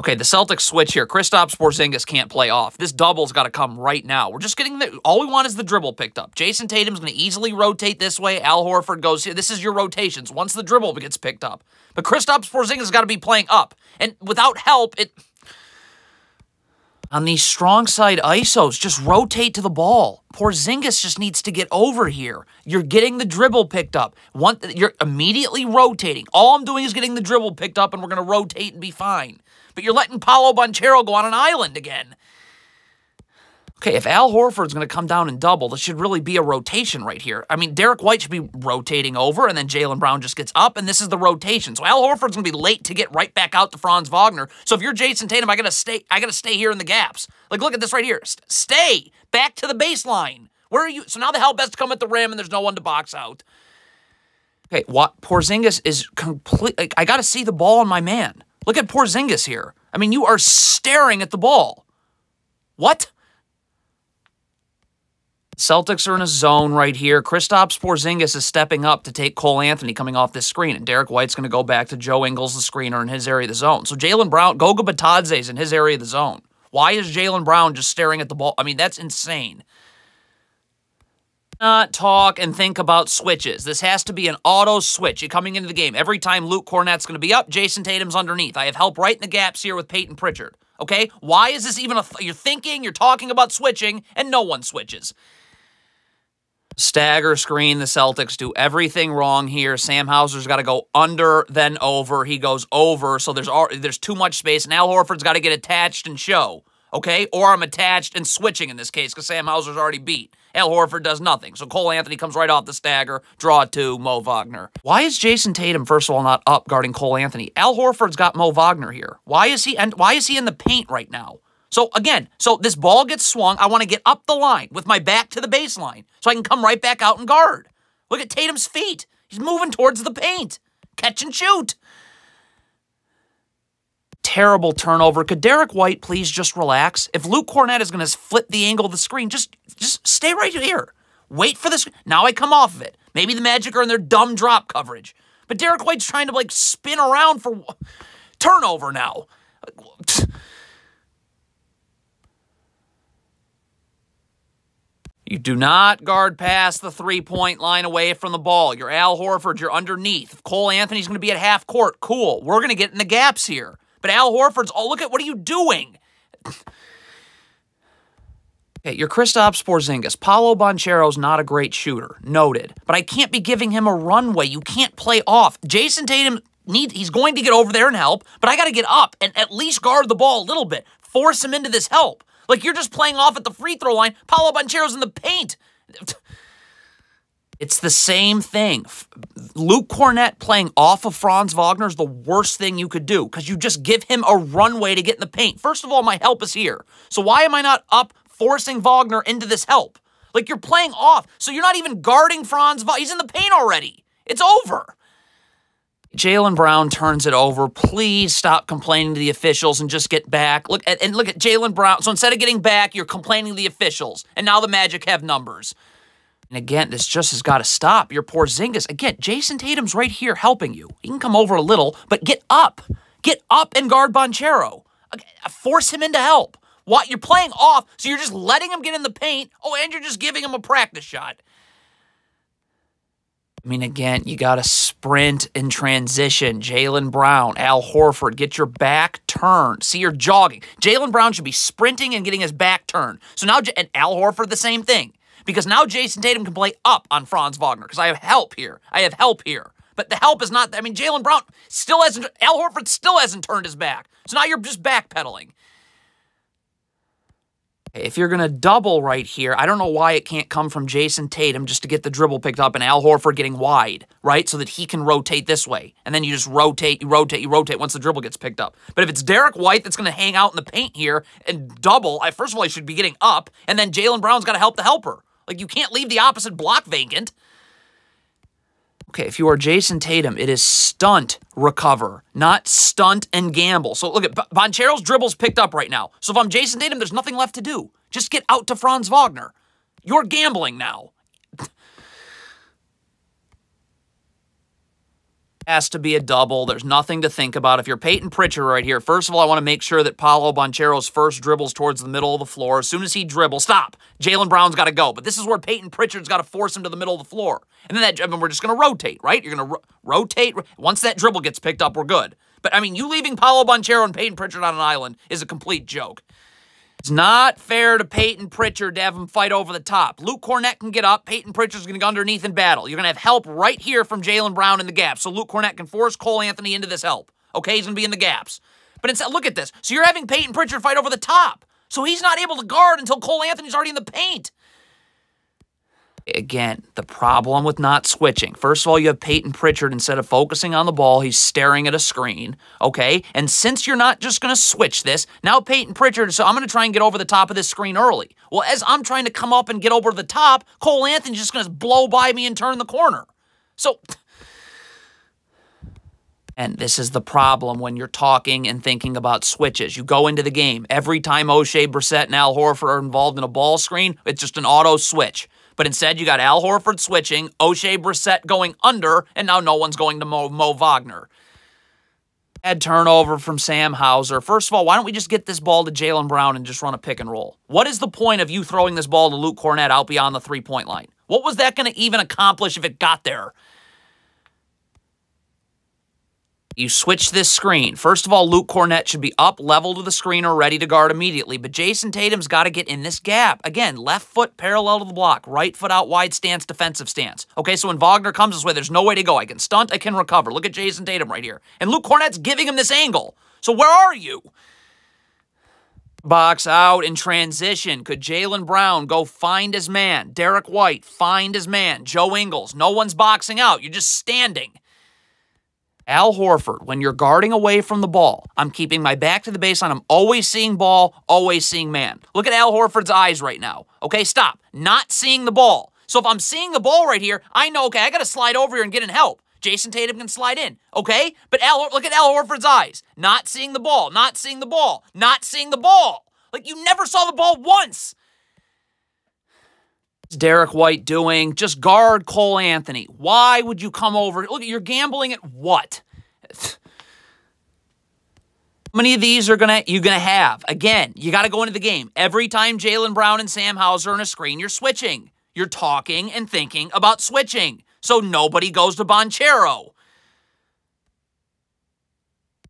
Okay, the Celtics switch here. Kristaps Porzingis can't play off. This double's got to come right now. We're just getting all we want is the dribble picked up. Jason Tatum's going to easily rotate this way. Al Horford goes here. This is your rotations once the dribble gets picked up. But Kristaps Porzingis has got to be playing up. And without help, on these strong side ISOs, just rotate to the ball. Porzingis just needs to get over here. You're getting the dribble picked up. You're immediately rotating. All I'm doing is getting the dribble picked up, and we're going to rotate and be fine. But you're letting Paolo Banchero go on an island again. Okay, if Al Horford's going to come down and double, this should really be a rotation right here. I mean, Derek White should be rotating over, and then Jaylen Brown just gets up, and this is the rotation. So Al Horford's going to be late to get right back out to Franz Wagner. So if you're Jason Tatum, I got to stay here in the gaps. Like, look at this right here. Stay back to the baseline. Where are you? So now the help has to come at the rim, and there's no one to box out. Okay, what? Porzingis is complete. Like, I got to see the ball on my man. Look at Porzingis here. I mean, you are staring at the ball. What? Celtics are in a zone right here. Kristaps Porzingis is stepping up to take Cole Anthony coming off this screen, and Derek White's going to go back to Joe Ingles, the screener, in his area of the zone. So Jaylen Brown, Goga Batadze's in his area of the zone. Why is Jaylen Brown just staring at the ball? I mean, that's insane. Not talk and think about switches. This has to be an auto switch. You're coming into the game. Every time Luke Cornett's going to be up, Jason Tatum's underneath. I have help right in the gaps here with Peyton Pritchard. Okay? Why is this even you're thinking, you're talking about switching, and no one switches. Stagger screen, the Celtics do everything wrong here. Sam Hauser's got to go under, then over. He goes over, so there's too much space, and Al Horford's got to get attached and show. Okay? Or I'm attached and switching in this case because Sam Hauser's already beat. Al Horford does nothing. So Cole Anthony comes right off the stagger, draw to Mo Wagner. Why is Jason Tatum, first of all, not up guarding Cole Anthony? Al Horford's got Mo Wagner here. Why is he in the paint right now? So again, this ball gets swung. I want to get up the line with my back to the baseline so I can come right back out and guard. Look at Tatum's feet. He's moving towards the paint. Catch and shoot. Terrible turnover. Could Derek White please just relax? If Luke Cornett is going to flip the angle of the screen, just stay right here. Wait for this. Now I come off of it. Maybe the Magic are in their dumb drop coverage. But Derek White's trying to, spin around for turnover now. You do not guard past the three-point line away from the ball. You're Al Horford. You're underneath. If Cole Anthony's going to be at half court, cool. We're going to get in the gaps here. But Al Horford's, look at, what are you doing? Okay, you're Kristaps Porzingis. Paolo Banchero's not a great shooter, noted. But I can't be giving him a runway. You can't play off. Jason Tatum, he's going to get over there and help, but I got to get up and at least guard the ball a little bit. Force him into this help. Like, you're just playing off at the free throw line. Paolo Banchero's in the paint. It's the same thing. Luke Cornett playing off of Franz Wagner is the worst thing you could do because you just give him a runway to get in the paint. First of all, my help is here. So why am I not up forcing Wagner into this help? Like, you're playing off. So you're not even guarding Franz Wagner. He's in the paint already. It's over. Jaylen Brown turns it over. Please stop complaining to the officials and just get back. Look at Jaylen Brown. So instead of getting back, you're complaining to the officials. And now the Magic have numbers. And again, this just has got to stop. You're Porzingis. Again, Jason Tatum's right here helping you. He can come over a little, but get up. Get up and guard Banchero. Force him into help. What? You're playing off, so you're just letting him get in the paint. Oh, and you're just giving him a practice shot. I mean, again, you got to sprint in transition. Jaylen Brown, Al Horford, get your back turned. See, you're jogging. Jaylen Brown should be sprinting and getting his back turned. So now, and Al Horford, the same thing. Because now Jason Tatum can play up on Franz Wagner because I have help here. But the help is not, Jaylen Brown still hasn't, Al Horford still hasn't turned his back. So now you're just backpedaling. If you're going to double right here, I don't know why it can't come from Jason Tatum just to get the dribble picked up and Al Horford getting wide, right? So that he can rotate this way. And then you just rotate once the dribble gets picked up. But if it's Derek White that's going to hang out in the paint here and double, first of all, he should be getting up, and then Jaylen Brown's got to help the helper. Like, you can't leave the opposite block vacant. Okay, if you are Jason Tatum, it is stunt recover, not stunt and gamble. So look at Banchero's dribble's picked up right now. So if I'm Jason Tatum, there's nothing left to do. Just get out to Franz Wagner. You're gambling now. Has to be a double. There's nothing to think about. If you're Peyton Pritchard right here, first of all, I want to make sure that Paolo Banchero's first dribbles towards the middle of the floor. As soon as he dribbles, stop. Jaylen Brown's got to go. But this is where Peyton Pritchard's got to force him to the middle of the floor. And then we're just going to rotate, right? You're going to rotate. Once that dribble gets picked up, we're good. But, I mean, you leaving Paolo Banchero and Peyton Pritchard on an island is a complete joke. It's not fair to Peyton Pritchard to have him fight over the top. Luke Kornet can get up. Peyton Pritchard's going to go underneath and battle. You're going to have help right here from Jaylen Brown in the gap, so Luke Kornet can force Cole Anthony into this help. Okay, he's going to be in the gaps. But instead, look at this. So you're having Peyton Pritchard fight over the top. So he's not able to guard until Cole Anthony's already in the paint. Again, the problem with not switching. First of all, you have Peyton Pritchard, instead of focusing on the ball, he's staring at a screen, okay? And since you're not just going to switch this, now Peyton Pritchard, so I'm going to try and get over the top of this screen early. Well, as I'm trying to come up and get over the top, Cole Anthony's just going to blow by me and turn the corner. So, and this is the problem when you're talking and thinking about switches. You go into the game. Every time O'Shea Brissett and Al Horford are involved in a ball screen, it's just an auto switch. But instead, you got Al Horford switching, O'Shea Brissett going under, and now no one's going to Mo Wagner. Bad turnover from Sam Hauser. First of all, why don't we just get this ball to Jaylen Brown and just run a pick and roll? What is the point of you throwing this ball to Luke Kornet out beyond the three-point line? What was that going to even accomplish if it got there? You switch this screen. First of all, Luke Kornet should be up, level to the screen, or ready to guard immediately. But Jason Tatum's got to get in this gap. Again, left foot parallel to the block. Right foot out wide stance, defensive stance. Okay, so when Wagner comes this way, there's no way to go. I can stunt, I can recover. Look at Jason Tatum right here. And Luke Kornet's giving him this angle. So where are you? Box out in transition. Could Jaylen Brown go find his man? Derek White, find his man. Joe Ingles, no one's boxing out. You're just standing. Al Horford, when you're guarding away from the ball, I'm keeping my back to the baseline. I'm always seeing ball, always seeing man. Look at Al Horford's eyes right now. Okay, stop. Not seeing the ball. So if I'm seeing the ball right here, I know, okay, I got to slide over here and get in help. Jason Tatum can slide in, okay? But look at Al Horford's eyes. Not seeing the ball, not seeing the ball, not seeing the ball. Like, you never saw the ball once. What's Derek White doing? Just guard Cole Anthony. Why would you come over? Look, you're gambling at what? How many of these are you gonna have? Again, you got to go into the game. Every time Jaylen Brown and Sam Hauser are on a screen, you're switching. You're talking and thinking about switching. So nobody goes to Banchero.